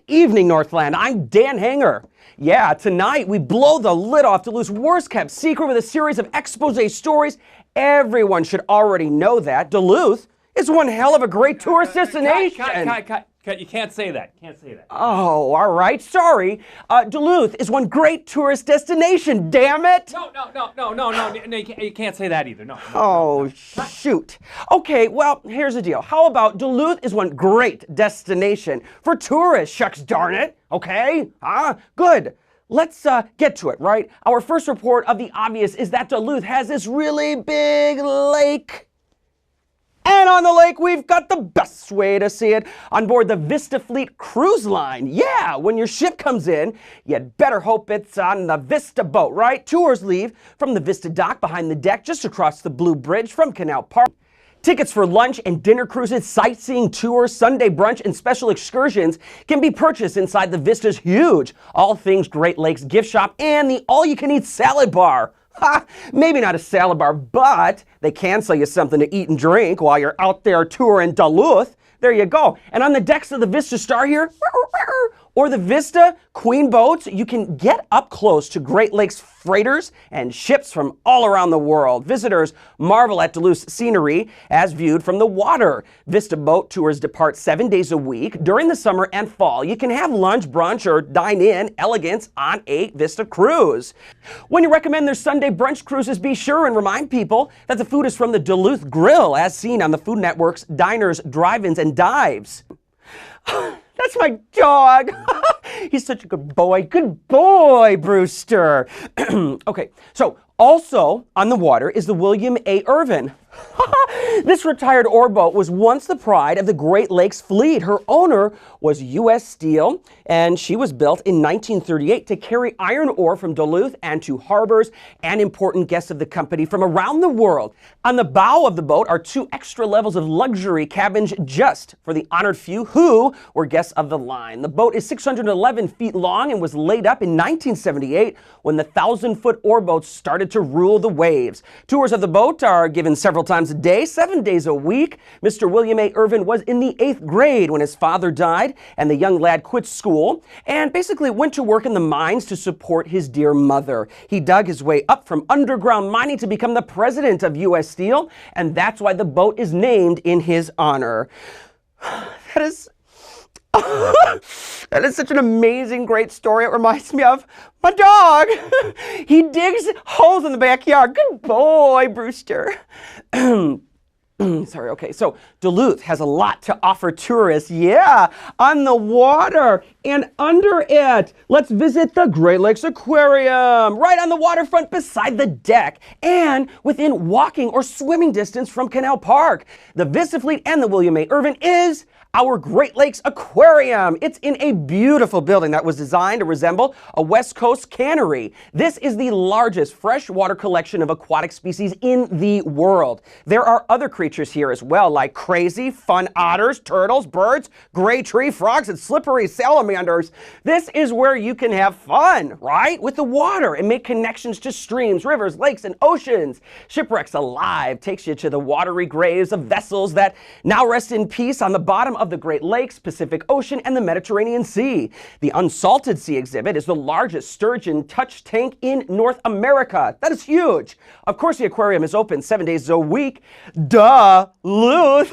evening, Northland. I'm Dan Hanger. Yeah, tonight we blow the lid off Duluth's worst-kept secret with a series of expose stories. Everyone should already know that Duluth is one hell of a great tourist destination. Cut. You can't say that. Oh, all right. Sorry. Duluth is one great tourist destination. Damn it! No. You can't say that either. No. Shoot. Okay, well, here's the deal. How about Duluth is one great destination for tourists? Shucks darn it. Okay? Good. Let's get to it, right? Our first report of the obvious is that Duluth has this really big lake. And on the lake, we've got the best way to see it on board the Vista Fleet cruise line. Yeah, when your ship comes in, you'd better hope it's on the Vista boat, right? Tours leave from the Vista dock behind the deck just across the Blue Bridge from Canal Park. Tickets for lunch and dinner cruises, sightseeing tours, Sunday brunch, and special excursions can be purchased inside the Vista's huge All Things Great Lakes gift shop and the all-you-can-eat salad bar. Maybe not a salad bar, but they can sell you something to eat and drink while you're out there touring Duluth. There you go. And on the decks of the Vista Star here, or the Vista Queen boats, you can get up close to Great Lakes freighters and ships from all around the world. Visitors marvel at Duluth's scenery as viewed from the water. Vista boat tours depart 7 days a week. During the summer and fall, you can have lunch, brunch, or dine in elegance on a Vista cruise. When you recommend their Sunday brunch cruises, be sure and remind people that the food is from the Duluth Grill, as seen on the Food Network's Diners, Drive-Ins, and Dives. That's my dog. He's such a good boy. Good boy, Brewster. Okay, so also on the water is the William A. Irvin. This retired ore boat was once the pride of the Great Lakes Fleet. Her owner was U.S. Steel, and she was built in 1938 to carry iron ore from Duluth and to harbors and important guests of the company from around the world. On the bow of the boat are 2 extra levels of luxury cabins just for the honored few who were guests of the line. The boat is 611 feet long and was laid up in 1978 when the 1,000-foot ore boats started to rule the waves. Tours of the boat are given several times a day, 7 days a week. Mr. William A. Irvin was in the 8th grade when his father died, and the young lad quit school and basically went to work in the mines to support his dear mother. He dug his way up from underground mining to become the president of U.S. Steel, and that's why the boat is named in his honor. That is such an amazing, great story. It reminds me of my dog. He digs holes in the backyard. Good boy, Brewster. Sorry, okay, so Duluth has a lot to offer tourists. Yeah, on the water and under it. Let's visit the Great Lakes Aquarium, right on the waterfront beside the deck and within walking or swimming distance from Canal Park. The Vista Fleet and the William A. Irvin is our Great Lakes Aquarium. It's in a beautiful building that was designed to resemble a West Coast cannery. This is the largest freshwater collection of aquatic species in the world. There are other creatures here as well, like crazy, fun otters, turtles, birds, gray tree frogs, and slippery salamanders. This is where you can have fun, right? With the water and make connections to streams, rivers, lakes, and oceans. Shipwrecks Alive takes you to the watery graves of vessels that now rest in peace on the bottom of the Great Lakes, Pacific Ocean, and the Mediterranean Sea. The Unsalted Sea exhibit is the largest sturgeon touch tank in North America. That is huge. Of course, the aquarium is open 7 days a week. Duluth.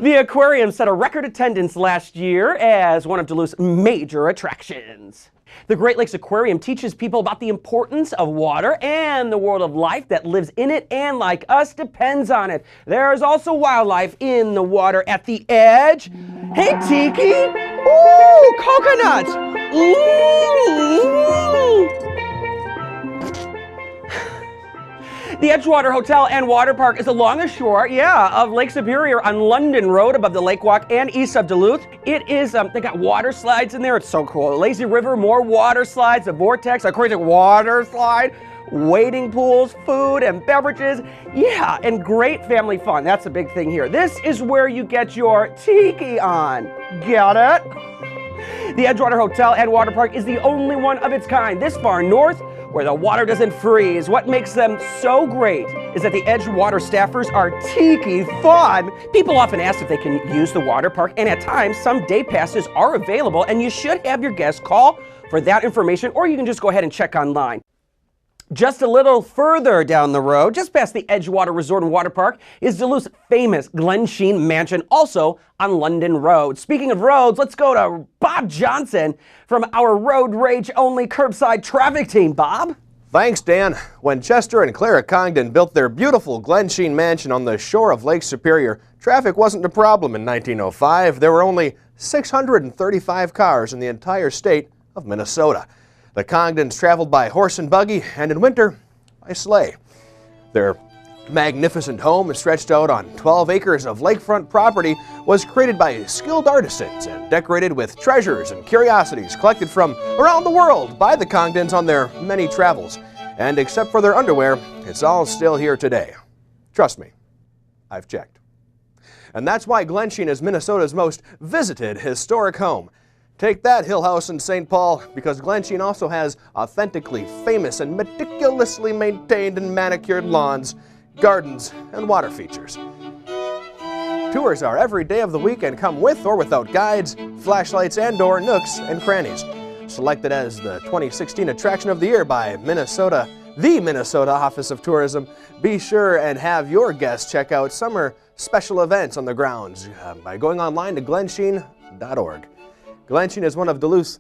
The aquarium set a record attendance last year as one of Duluth's major attractions. The Great Lakes Aquarium teaches people about the importance of water and the world of life that lives in it and, like us, depends on it. There is also wildlife in the water at the edge. Hey, Tiki! Ooh, coconuts! Ooh! The Edgewater Hotel and Water Park is along the shore, of Lake Superior on London Road above the Lake Walk and east of Duluth. It is, they got water slides in there. It's so cool. A lazy river, more water slides, a vortex, a crazy water slide, wading pools, food and beverages. Yeah, and great family fun. That's a big thing here. This is where you get your tiki on. Get it? The Edgewater Hotel and Water Park is the only one of its kind this far north, where the water doesn't freeze. What makes them so great is that the Edgewater staffers are tiki fun. People often ask if they can use the water park, and at times some day passes are available, and you should have your guests call for that information, or you can just go ahead and check online. Just a little further down the road, just past the Edgewater Resort and Water Park, is Duluth's famous Glensheen Mansion, also on London Road. Speaking of roads, let's go to Bob Johnson from our Road Rage Only Curbside Traffic Team. Bob? Thanks, Dan. When Chester and Clara Congdon built their beautiful Glensheen Mansion on the shore of Lake Superior, traffic wasn't a problem in 1905. There were only 635 cars in the entire state of Minnesota. The Congdons traveled by horse and buggy, and in winter, by sleigh. Their magnificent home, stretched out on 12 acres of lakefront property, was created by skilled artisans and decorated with treasures and curiosities collected from around the world by the Congdons on their many travels. And except for their underwear, it's all still here today. Trust me, I've checked. And that's why Glensheen is Minnesota's most visited historic home. Take that, Hill House in St. Paul, because Glensheen also has authentically famous and meticulously maintained and manicured lawns, gardens, and water features. Tours are every day of the week and come with or without guides, flashlights, and/or nooks and crannies. Selected as the 2016 Attraction of the Year by the Minnesota Office of Tourism, be sure and have your guests check out summer special events on the grounds by going online to glensheen.org. Glensheen is one of Duluth's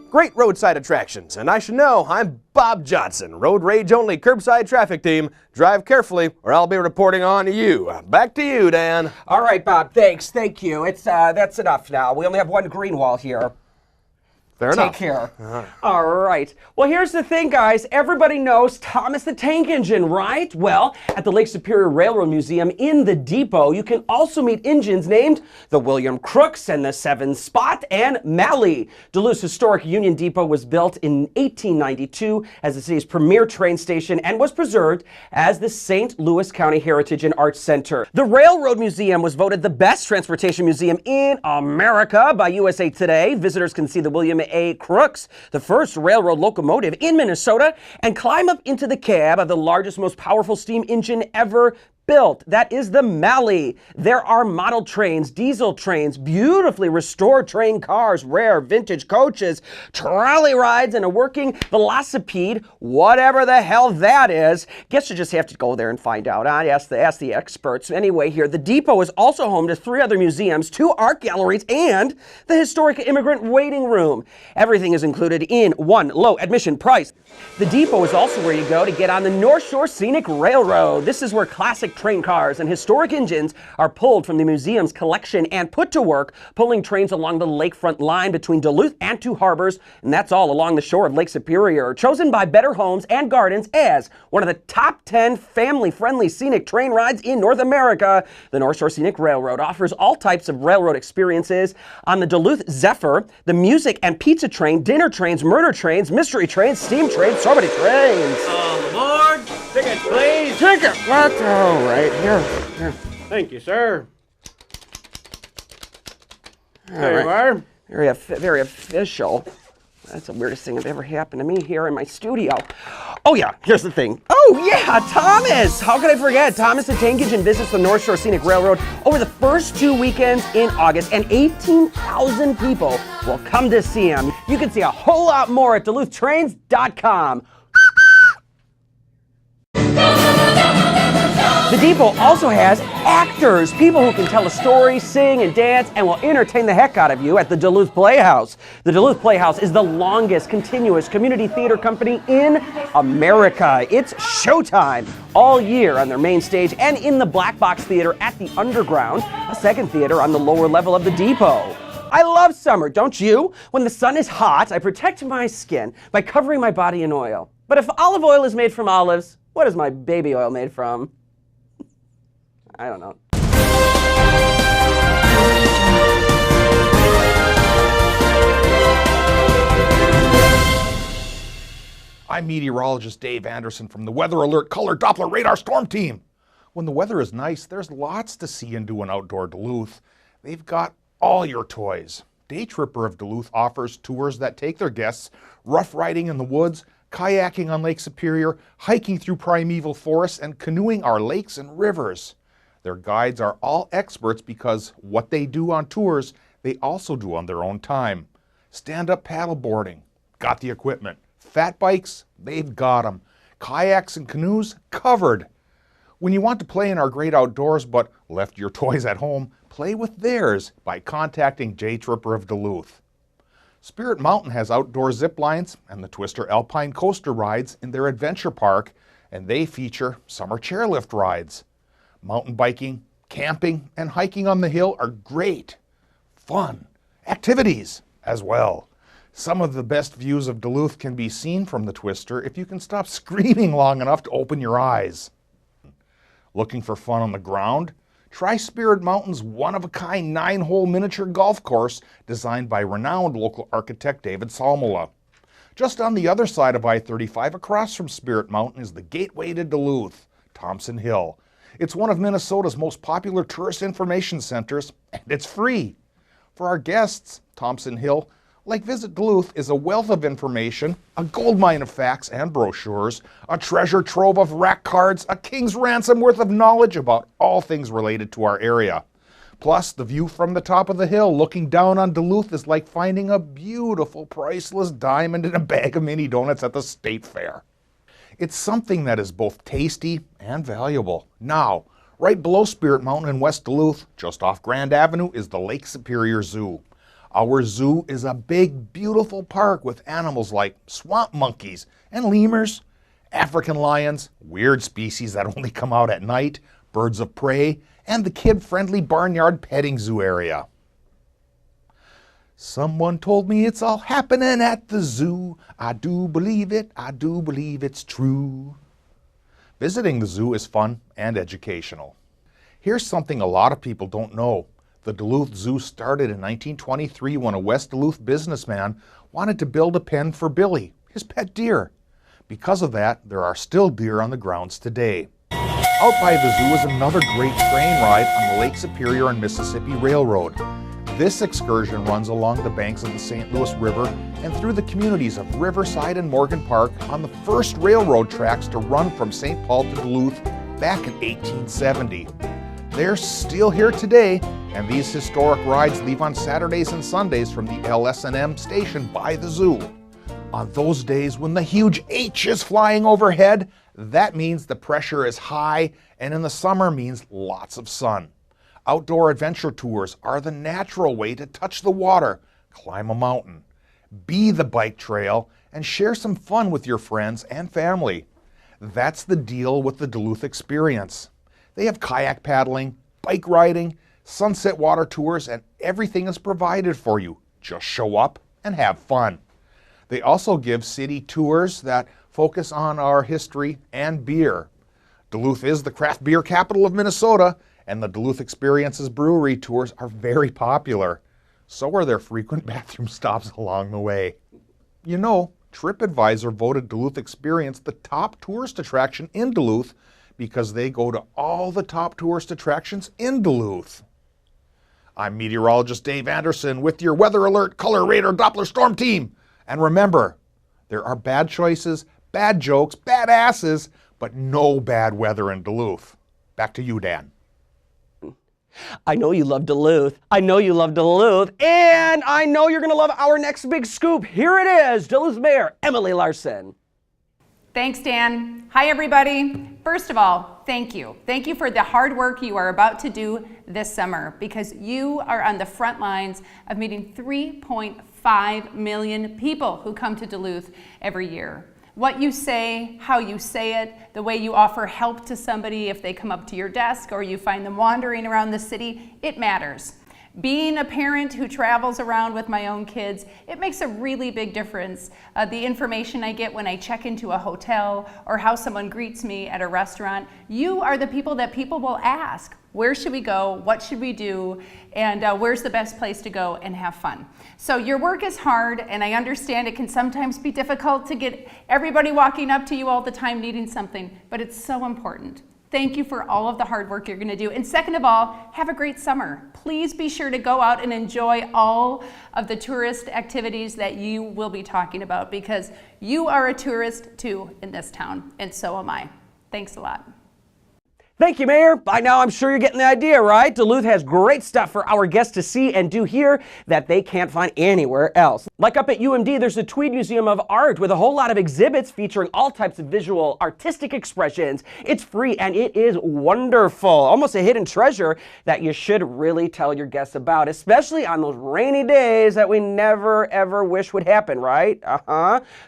great roadside attractions, and I should know, I'm Bob Johnson, Road Rage Only Curbside Traffic Team. Drive carefully, or I'll be reporting on to you. Back to you, Dan. All right, Bob, thanks. Thank you. That's enough now. We only have one green wall here. Fair enough. Take care. All right. Well, here's the thing, guys. Everybody knows Thomas the Tank Engine, right? Well, at the Lake Superior Railroad Museum in the depot, you can also meet engines named the William Crooks and the Seven Spot and Malley. Duluth's historic Union Depot was built in 1892 as the city's premier train station and was preserved as the St. Louis County Heritage and Arts Center. The Railroad Museum was voted the best transportation museum in America by USA Today. Visitors can see the William A. Crooks, the first railroad locomotive in Minnesota, and climb up into the cab of the largest, most powerful steam engine ever built. That is the Malley. There are model trains, diesel trains, beautifully restored train cars, rare vintage coaches, trolley rides, and a working velocipede, whatever the hell that is. Guess you just have to go there and find out. Ask the experts. Anyway, here, the depot is also home to 3 other museums, 2 art galleries, and the historic immigrant waiting room. Everything is included in one low admission price. The depot is also where you go to get on the North Shore Scenic Railroad. This is where classic train cars and historic engines are pulled from the museum's collection and put to work pulling trains along the lakefront line between Duluth and 2 harbors, and that's all along the shore of Lake Superior. Chosen by Better Homes and Gardens as one of the top 10 family-friendly scenic train rides in North America, the North Shore Scenic Railroad offers all types of railroad experiences on the Duluth Zephyr, the music and pizza train, dinner trains, murder trains, mystery trains, steam trains, so many trains. Lord, ticket, please. Ticket, let's go right here. Thank you, sir. There you are. Very official. That's the weirdest thing that ever happened to me here in my studio. Oh yeah, here's the thing. Oh yeah, Thomas! How could I forget? Thomas the Tank Engine visits the North Shore Scenic Railroad over the first 2 weekends in August, and 18,000 people will come to see him. You can see a whole lot more at DuluthTrains.com. The depot also has actors, people who can tell a story, sing and dance, and will entertain the heck out of you at the Duluth Playhouse. The Duluth Playhouse is the longest continuous community theater company in America. It's showtime all year on their main stage and in the Black Box Theater at the Underground, a second theater on the lower level of the depot. I love summer, don't you? When the sun is hot, I protect my skin by covering my body in oil. But if olive oil is made from olives, what is my baby oil made from? I don't know. I'm meteorologist Dave Anderson from the Weather Alert Color Doppler Radar Storm Team. When the weather is nice, there's lots to see and do in outdoor Duluth. They've got all your toys. Day Tripper of Duluth offers tours that take their guests rough riding in the woods, kayaking on Lake Superior, hiking through primeval forests, and canoeing our lakes and rivers. Their guides are all experts because what they do on tours, they also do on their own time. Stand-up paddleboarding, got the equipment. Fat bikes, they've got them. Kayaks and canoes, covered. When you want to play in our great outdoors but left your toys at home, play with theirs by contacting Jay Tripper of Duluth. Spirit Mountain has outdoor zip lines and the Twister Alpine coaster rides in their adventure park, and they feature summer chairlift rides. Mountain biking, camping, and hiking on the hill are great. Fun activities as well. Some of the best views of Duluth can be seen from the Twister if you can stop screaming long enough to open your eyes. Looking for fun on the ground? Try Spirit Mountain's one-of-a-kind 9-hole miniature golf course designed by renowned local architect David Salmola. Just on the other side of I-35 across from Spirit Mountain is the gateway to Duluth, Thompson Hill. It's one of Minnesota's most popular tourist information centers, and it's free. For our guests, Thompson Hill, like Visit Duluth, is a wealth of information, a goldmine of facts and brochures, a treasure trove of rack cards, a king's ransom worth of knowledge about all things related to our area. Plus, the view from the top of the hill looking down on Duluth is like finding a beautiful, priceless diamond in a bag of mini donuts at the state fair. It's something that is both tasty and valuable. Now, right below Spirit Mountain in West Duluth, just off Grand Avenue, is the Lake Superior Zoo. Our zoo is a big, beautiful park with animals like swamp monkeys and lemurs, African lions, weird species that only come out at night, birds of prey, and the kid-friendly barnyard petting zoo area. Someone told me it's all happening at the zoo. I do believe it. I do believe it's true. Visiting the zoo is fun and educational. Here's something a lot of people don't know. The Duluth Zoo started in 1923 when a West Duluth businessman wanted to build a pen for Billy, his pet deer. Because of that, there are still deer on the grounds today. Out by the zoo is another great train ride on the Lake Superior and Mississippi Railroad. This excursion runs along the banks of the St. Louis River and through the communities of Riverside and Morgan Park on the first railroad tracks to run from St. Paul to Duluth back in 1870. They're still here today, and these historic rides leave on Saturdays and Sundays from the LS&M station by the zoo. On those days when the huge H is flying overhead, that means the pressure is high, and in the summer means lots of sun. Outdoor adventure tours are the natural way to touch the water, climb a mountain, be the bike trail, and share some fun with your friends and family. That's the deal with the Duluth experience. They have kayak paddling, bike riding, sunset water tours, and everything is provided for you. Just show up and have fun. They also give city tours that focus on our history and beer. Duluth is the craft beer capital of Minnesota, and the Duluth Experiences Brewery tours are very popular. So are their frequent bathroom stops along the way. You know, TripAdvisor voted Duluth Experience the top tourist attraction in Duluth because they go to all the top tourist attractions in Duluth. I'm meteorologist Dave Anderson with your Weather Alert Color Radar Doppler Storm Team. And remember, there are bad choices, bad jokes, bad asses, but no bad weather in Duluth. Back to you, Dan. I know you love Duluth. I know you love Duluth. And I know you're going to love our next big scoop. Here it is, Duluth Mayor Emily Larson. Thanks, Dan. Hi, everybody. First of all, thank you. Thank you for the hard work you are about to do this summer, because you are on the front lines of meeting 3.5 million people who come to Duluth every year. What you say, how you say it, the way you offer help to somebody if they come up to your desk or you find them wandering around the city, it matters. Being a parent who travels around with my own kids, it makes a really big difference. The information I get when I check into a hotel or how someone greets me at a restaurant, you are the people that people will ask. Where should we go? What should we do? And where's the best place to go and have fun? So your work is hard, and I understand it can sometimes be difficult to get everybody walking up to you all the time needing something, but it's so important. Thank you for all of the hard work you're going to do. And second of all, have a great summer. Please be sure to go out and enjoy all of the tourist activities that you will be talking about, because you are a tourist too in this town, and so am I. Thanks a lot. Thank you, Mayor. By now, I'm sure you're getting the idea, right? Duluth has great stuff for our guests to see and do here that they can't find anywhere else. Like up at UMD, there's the Tweed Museum of Art with a whole lot of exhibits featuring all types of visual, artistic expressions. It's free and it is wonderful. Almost a hidden treasure that you should really tell your guests about, especially on those rainy days that we never ever wish would happen, right?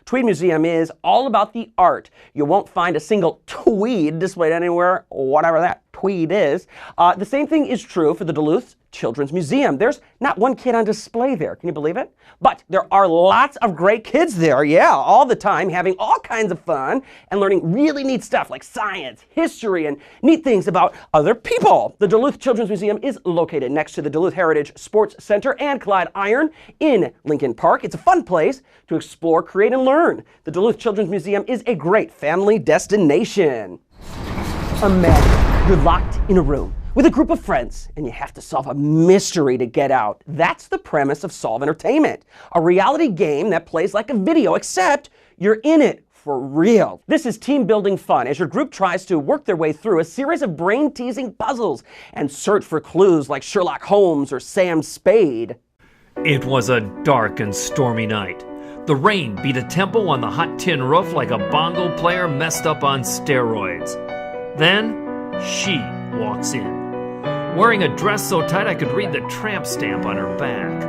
Tweed Museum is all about the art. You won't find a single tweed displayed anywhere, whatever that tweed is. The same thing is true for the Duluth Children's Museum. There's not one kid on display there. Can you believe it? But there are lots of great kids there, yeah, all the time, having all kinds of fun and learning really neat stuff like science, history, and neat things about other people. The Duluth Children's Museum is located next to the Duluth Heritage Sports Center and Clyde Iron in Lincoln Park. It's a fun place to explore, create, and learn. The Duluth Children's Museum is a great family destination. Imagine you're locked in a room with a group of friends and you have to solve a mystery to get out. That's the premise of Solve Entertainment, a reality game that plays like a video, except you're in it for real. This is team building fun as your group tries to work their way through a series of brain-teasing puzzles and search for clues like Sherlock Holmes or Sam Spade. It was a dark and stormy night. The rain beat a tempo on the hot tin roof like a bongo player messed up on steroids. Then, she walks in, wearing a dress so tight I could read the tramp stamp on her back.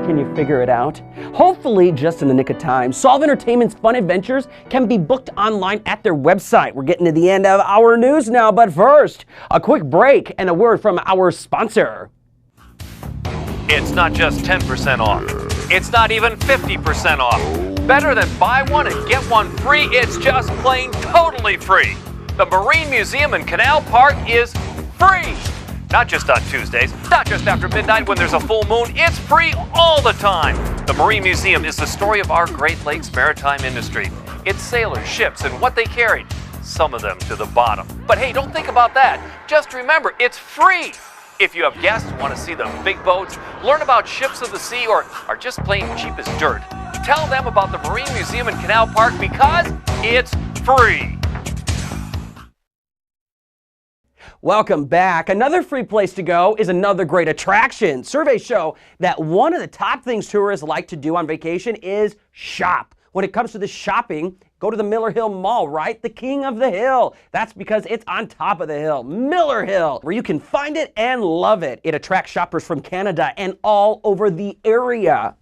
Can you figure it out? Hopefully just in the nick of time. Solve Entertainment's fun adventures can be booked online at their website. We're getting to the end of our news now, but first, a quick break and a word from our sponsor. It's not just 10% off. It's not even 50% off. Better than buy one and get one free, it's just plain totally free. The Marine Museum in Canal Park is free. Not just on Tuesdays, not just after midnight when there's a full moon, it's free all the time. The Marine Museum is the story of our Great Lakes maritime industry. It's sailors, ships, and what they carried, some of them to the bottom. But hey, don't think about that. Just remember, it's free. If you have guests who want to see the big boats, learn about ships of the sea, or are just plain cheap as dirt, tell them about the Marine Museum in Canal Park because it's free. Welcome back. Another free place to go is another great attraction. Surveys show that one of the top things tourists like to do on vacation is shop. When it comes to the shopping, go to the Miller Hill Mall, right? The king of the hill. That's because it's on top of the hill, Miller Hill, where you can find it and love it. It attracts shoppers from Canada and all over the area.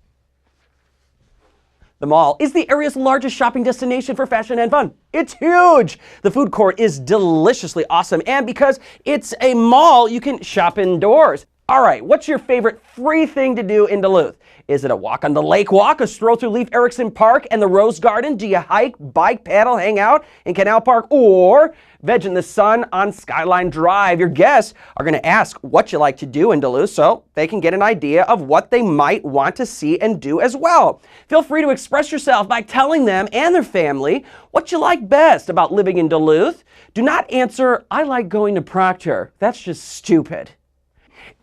The mall is the area's largest shopping destination for fashion and fun. It's huge. The food court is deliciously awesome, and because it's a mall, you can shop indoors. All right, what's your favorite free thing to do in Duluth? Is it a walk on the lake walk, a stroll through Leif Erikson Park and the Rose Garden? Do you hike, bike, paddle, hang out in Canal Park, or veg in the sun on Skyline Drive? Your guests are going to ask what you like to do in Duluth so they can get an idea of what they might want to see and do as well. Feel free to express yourself by telling them and their family what you like best about living in Duluth. Do not answer, "I like going to Proctor." That's just stupid.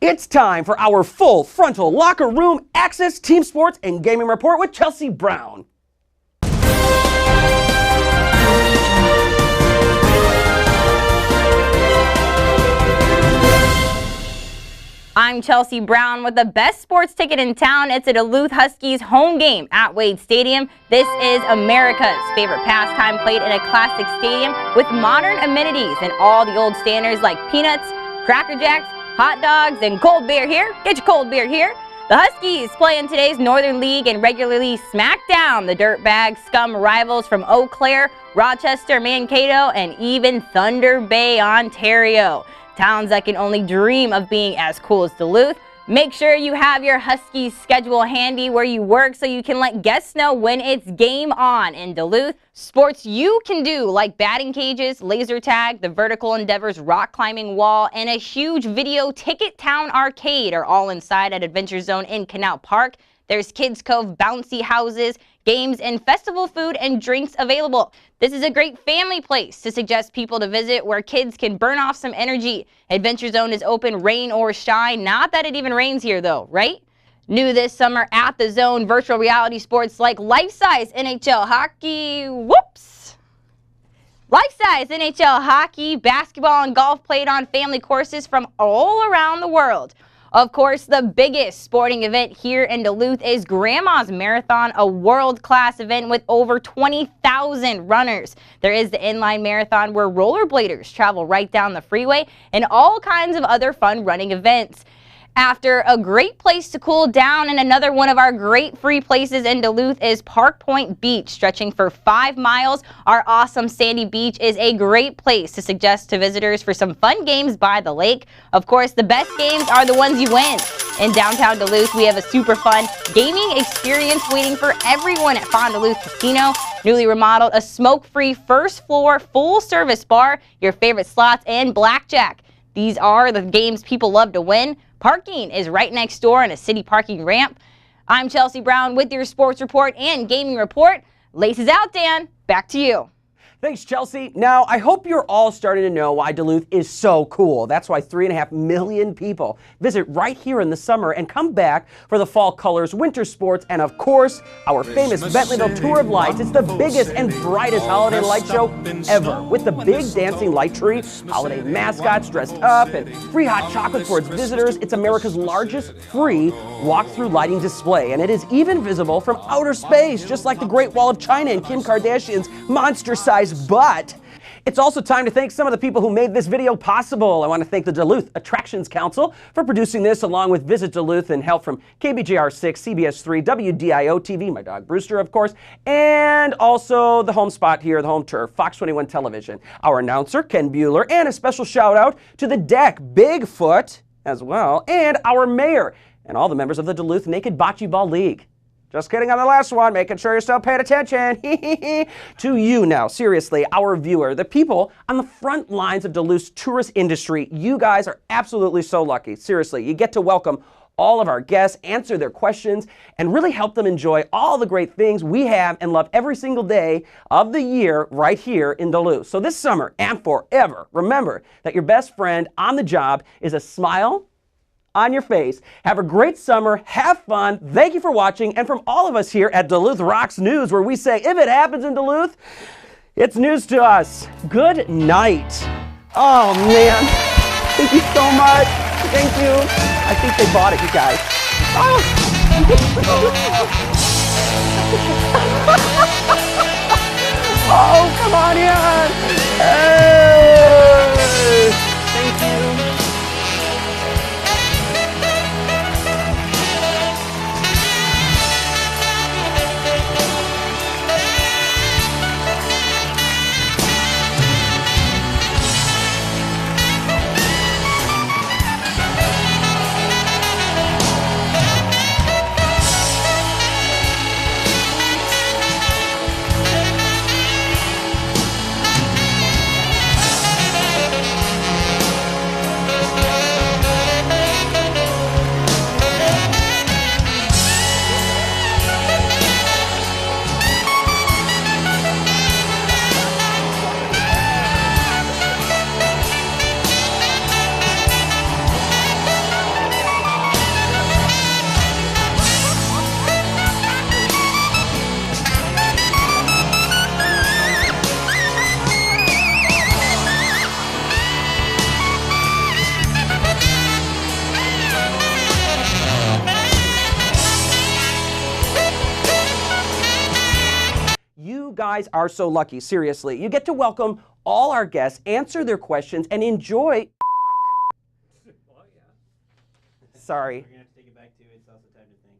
It's time for our full frontal locker room access team sports and gaming report with Chelsea Brown. I'm Chelsea Brown with the best sports ticket in town. It's a Duluth Huskies home game at Wade Stadium. This is America's favorite pastime, played in a classic stadium with modern amenities and all the old standards like peanuts, Cracker Jacks, hot dogs, and cold beer here. Get your cold beer here. The Huskies play in today's Northern League and regularly smack down the dirtbag scum rivals from Eau Claire, Rochester, Mankato, and even Thunder Bay, Ontario. Towns that can only dream of being as cool as Duluth. Make sure you have your Huskies schedule handy where you work so you can let guests know when it's game on in Duluth. Sports you can do like batting cages, laser tag, the Vertical Endeavors rock climbing wall, and a huge video Ticket Town arcade are all inside at Adventure Zone in Canal Park. There's Kids Cove bouncy houses, games, and festival food and drinks available. This is a great family place to suggest people to visit where kids can burn off some energy. Adventure Zone is open rain or shine. Not that it even rains here though, right? New this summer at the Zone, virtual reality sports like life-size NHL hockey, life-size NHL hockey, basketball, and golf played on family courses from all around the world. Of course, the biggest sporting event here in Duluth is Grandma's Marathon, a world-class event with over 20,000 runners. There is the inline marathon where rollerbladers travel right down the freeway and all kinds of other fun running events. After a great place to cool down, and another one of our great free places in Duluth is Park Point Beach, stretching for 5 miles. Our awesome sandy beach is a great place to suggest to visitors for some fun games by the lake. Of course, the best games are the ones you win. In downtown Duluth, we have a super fun gaming experience waiting for everyone at Fond du Lac Casino. Newly remodeled, a smoke-free first floor full-service bar, your favorite slots, and blackjack. These are the games people love to win. Parking is right next door on a city parking ramp. I'm Chelsea Brown with your sports report and gaming report. Laces out, Dan. Back to you. Thanks, Chelsea. Now, I hope you're all starting to know why Duluth is so cool. That's why 3.5 million people visit right here in the summer and come back for the fall colors, winter sports, and of course, our famous Bentleyville Tour of Lights. It's the biggest and brightest holiday light show ever, with the big dancing light tree, holiday mascots dressed up, and free hot chocolate for its visitors. It's America's largest free walk-through lighting display, and it is even visible from outer space, just like the Great Wall of China and Kim Kardashian's monster-sized butt. It's also time to thank some of the people who made this video possible. I want to thank the Duluth Attractions Council for producing this, along with Visit Duluth and help from KBJR 6, CBS 3, WDIO TV, my dog Brewster, of course, and also the home spot here, the home turf, Fox 21 Television, our announcer, Ken Bueller, and a special shout out to the deck, Bigfoot, as well, and our mayor, and all the members of the Duluth Naked Bocce Ball League. Just kidding on the last one, making sure you're still paying attention. To you now, seriously, our viewer, the people on the front lines of Duluth's tourist industry. You guys are absolutely so lucky. Seriously, you get to welcome all of our guests, answer their questions, and really help them enjoy all the great things we have and love every single day of the year right here in Duluth. So this summer and forever, remember that your best friend on the job is a smile on your face. Have a great summer. Have fun. Thank you for watching. And from all of us here at Duluth Rocks News, where we say, if it happens in Duluth, it's news to us. Good night. Oh, man. Thank you so much. Thank you. I think they bought it, you guys. Oh, oh come on in. Hey. Thank you. Guys are so lucky, seriously. You get to welcome all our guests, answer their questions, and enjoy. Sorry. We're gonna have to take it back to it's also time to thank